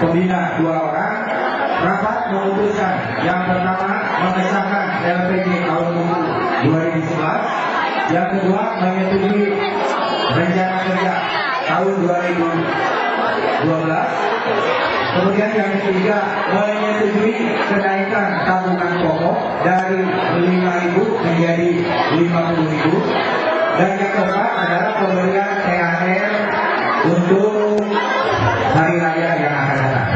pembina 2 orang. Rapat memutuskan yang pertama mengesahkan LPG tahun 2011, yang kedua menyetujui rencana kerja tahun 2012, kemudian yang ketiga menyetujui kenaikan tabungan pokok dari 5.000 menjadi 50.000, dan yang keempat adalah pemberian THR untuk hari raya yang akan datang.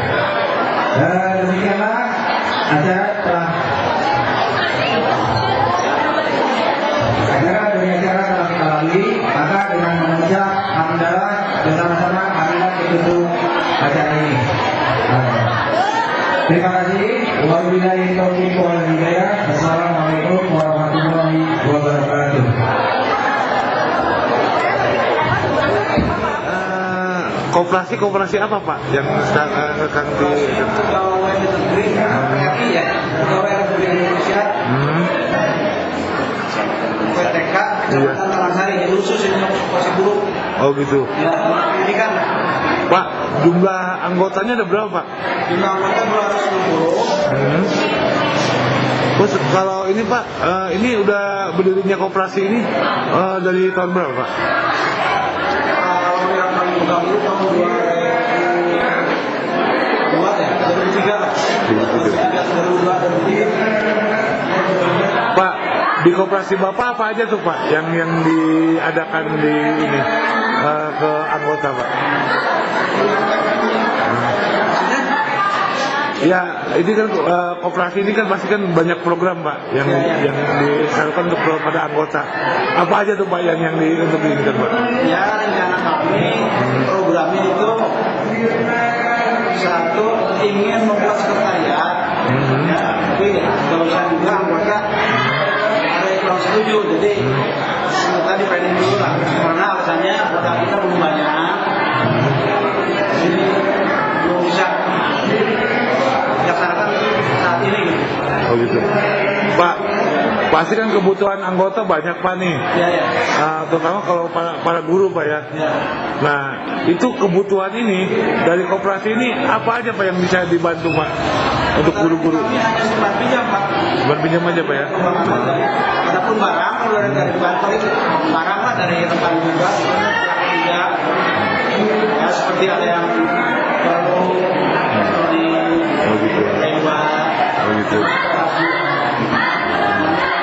Demikianlah acara telah kita lalui. Maka dengan mengucap hamdalah bersama-sama marilah tutup acara ini. Terima kasih. Wabillahi taufiq wal hidayah. Assalamualaikum warahmatullahi wabarakatuh. Koperasi apa Pak yang sekarang di Pegawai negeri RI ya, pegawai Republik Indonesia, PTK, Kecamatan Talanghari, di khusus ini Pasir Buruk. Oh gitu. Ya, pendidikan. Pak, jumlah anggotanya ada berapa Pak? Jumlah anggota 260. Terus kalau ini Pak, ini udah berdirinya koperasi ini dari tahun berapa Pak? Kalau yang kami pegang itu tahun 2002. Pak, di koperasi Bapak apa aja tuh Pak yang diadakan di ini ke anggota Pak? Ya, ini kan koperasi ini kan pasti kan banyak program Pak yang disalurkan untuk pada anggota. Apa aja tuh Pak yang untuk ini kan Pak? Ya, rencana kami programnya itu satu ingin membuat sekretariat, ya, tapi kalau juga anggota ada yang kurang setuju, jadi tadi pending dulu lah, karena alasannya anggota kita belum banyak, jadi belum bisa dilaksanakan saat ini gitu. Oh gitu. Pak, pasti kan kebutuhan anggota banyak Pak nih. Ya. Terutama kalau para guru Pak ya. Nah, itu kebutuhan ini dari koperasi ini apa aja Pak yang bisa dibantu Pak untuk guru-guru? Kami hanya simpan pinjam Pak. Simpan pinjam aja Pak ya. Adapun barang kalau dari bantuan itu barang lah dari tempat juga, ya seperti ada yang perlu di hebat. Oh gitu.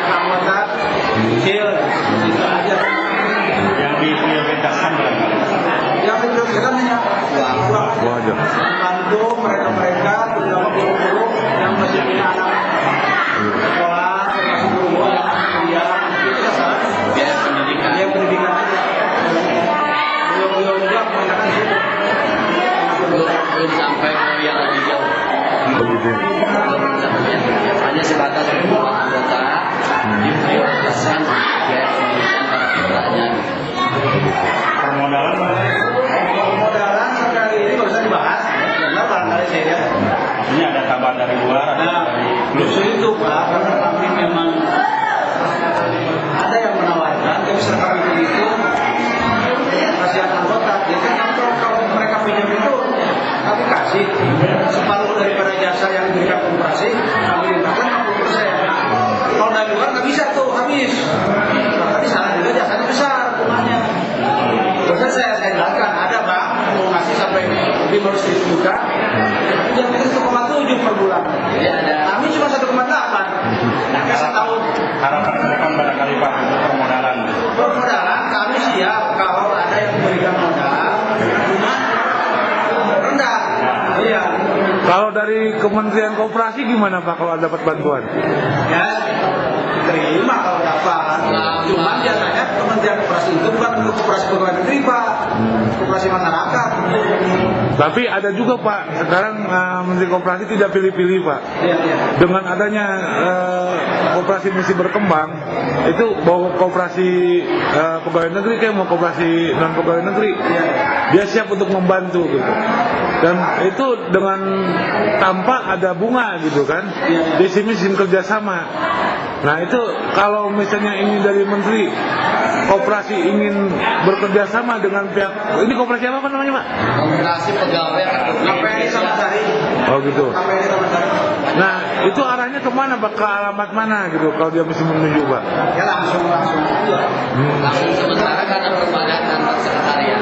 Anggota kecil itu aja. Yang diprioritaskan berapa? Yang diprioritaskan hanya aja. bantu mereka terutama guru-guru yang masih punya anak sekolah, termasuk guru-guru yang kuliah, itu sasaran biaya pendidikan aja. Beliau juga kebanyakan itu belum sampai ke yang lebih jauh. Hanya sebatas untuk anggota diprioritaskan biaya pendidikan para putranya. Permodalan sampai hari ini nggak usah dibahas, karena barangkali saya lihat Ini ada tambahan dari luar, ada dari justru itu Pak, karena kami memang ada yang menawarkan, tapi setelah kami itu kasihan anggota, jadi kalau mereka pinjam itu kami kasih separuh daripada jasa yang diberikan koperasi, kami limpahkan 60%. Kalau dari luar nggak bisa tuh habis, maka di sana juga jasanya besar bunganya. Terus saya jelaskan, ada Pak mau ngasih sampai lebih baru 1.000 juta, yang itu 1,7 per bulan. Kami cuma 1,8. Nah, setahun. harapan ke depan barangkali Pak untuk permodalan. Permodalan kami siap kalau ada yang memberikan modal, cuma rendah. Iya. Kalau dari Kementerian Koperasi gimana Pak kalau dapat bantuan? Ya, diterima kalau dapat. Cuma biasanya Kementerian Koperasi itu bukan untuk koperasi pegawai negeri Pak, koperasi masyarakat. Tapi ada juga Pak, sekarang Menteri Koperasi tidak pilih-pilih Pak. Iya. Dengan adanya koperasi mesti berkembang, itu mau koperasi pegawai negeri kayak mau koperasi non pegawai negeri, dia siap untuk membantu gitu. Dan itu dengan tanpa ada bunga gitu kan, di sini kerjasama. Nah itu kalau misalnya ini dari Menteri Koperasi ingin bekerja sama dengan pihak, ini koperasi apa namanya Pak? Koperasi Pegawai KPRI Taman Sari. Oh gitu. KPRI Taman Sari. Nah itu arahnya kemana Pak? Ke alamat mana gitu kalau dia mesti menuju Pak? Ya langsung. Langsung sementara karena perbedaan antar sekretariat.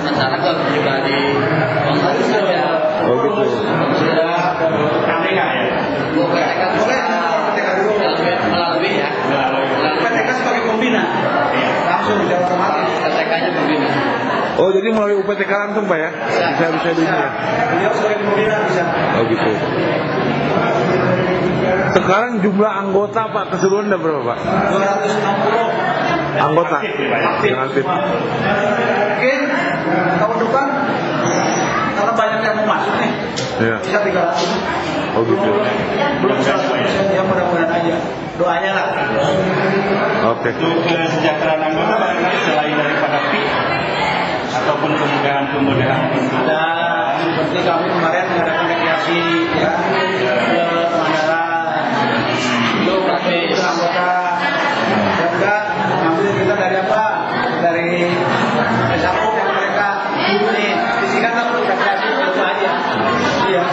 Sementara kalau pribadi mengurus saja. Oh gitu. Sudah KPK ya. PTK boleh dulu. melalui ya. PTK sebagai pembina. Langsung sudah otomatis. PTK-nya pembina. Oh jadi melalui UPTK langsung Pak ya? Bisa ini ya? Beliau sebagai pembina bisa. Oh gitu. Sekarang jumlah anggota Pak keseluruhan ada berapa Pak? 260 Anggota aktif. yang aktif. Mungkin tahun depan karena banyak yang mau masuk nih, Iya. bisa 300. Oh gitu. Belum 100%, ya mudah-mudahan aja. Doanya lah. Oke. Untuk kesejahteraan anggota barangkali selain daripada fee ataupun kemudahan untuk Ada seperti kami kemarin mengadakan rekreasi ya ke Pangandaran. Itu gratis anggota. Dan juga ngambil kita dari apa? Dari sampul yang mereka ini disini kan untuk rekreasi itu aja. Iya.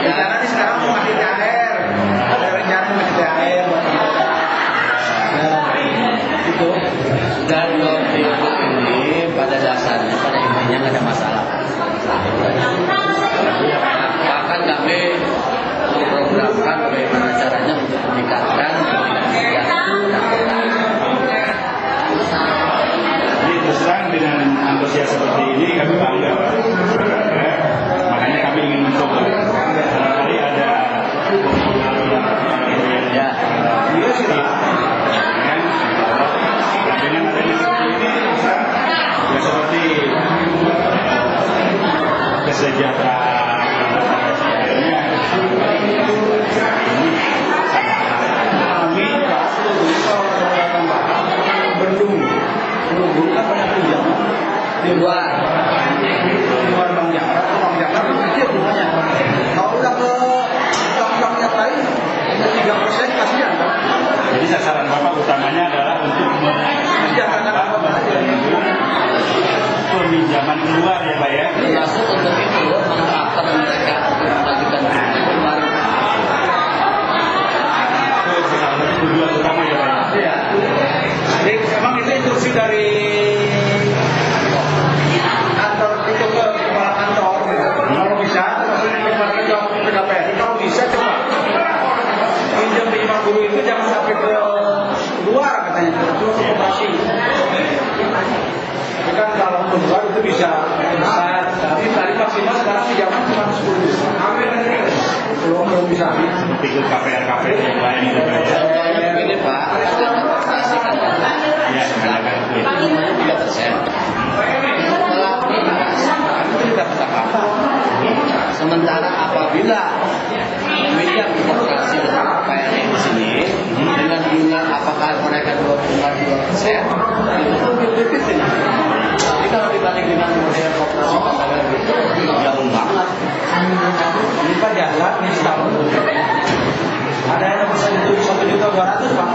Ya karena di sekarang mau ngasih THR. Ada rencana ngasih THR buat mereka. Ya, itu. Dan untuk ini pada dasarnya, pada intinya nggak ada masalah. Bahkan kami memprogramkan bagaimana caranya untuk meningkatkan Jadi terus terang dengan antusias seperti ini kami bangga. Makanya kami ingin mencoba. Barangkali ada ya. Iya sih lah. dengan adanya seperti ini ya seperti kesejahteraan Kami kalau datang Bapak Bendung kan banyak pinjaman di luar Bang Jakar, Bang Jakar itu kecil rumahnya. Kalau udah ke bank-bank yang lain 3% kasihan kan? jadi sasaran Bapak utamanya adalah untuk peminjaman keluar ya Pak ya. Termasuk untuk itu mengapa mereka untuk melanjutkan kemarin. Itu salah satu tujuan utama ya Pak ya. Iya. Jadi memang itu instruksi dari kantor itu ke kepala kantor. Kalau bisa, kepala kantor PKPRI kalau bisa coba pinjam pinjaman guru itu jangan sampai ke luar katanya, cuma ke koperasi. Tapi kan kalau ke luar itu bisa besar. Tapi tadi maksimal sekarang pinjaman cuma 10 juta. Belum bisa. Seperti ke KPR yang lain gitu Pak ya. Ini Pak, sudah koperasi kan Ya silakan. itu namanya 3%. Melalui itu tidak dapat apa-apa. Sementara apabila media koperasi dengan KPRI di sini dengan bunga apakah mereka 2,2%, itu lebih defisit. Tapi kalau dibanding dengan model koperasi pasangan itu jauh banget. Ini Pak jalan ini setahun. Ada yang bisa ditulis 1.200.000 Pak.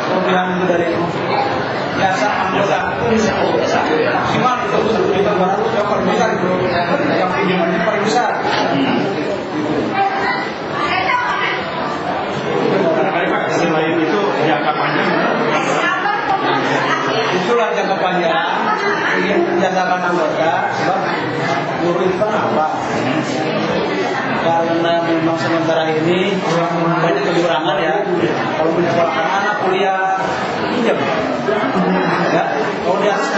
Kemudian itu dari jasa anggota maksimal itu 1.200.000 yang paling besar itu. Yang pinjaman itu paling besar. Barangkali Pak selain itu jangka panjang. Itulah jangka panjang ingin menjagakan anggota sebab guru itu kan apa? Karena memang sementara ini banyak kekurangan ya. Kalau menyekolahkan anak kuliah pinjam, ya. Kalau di atas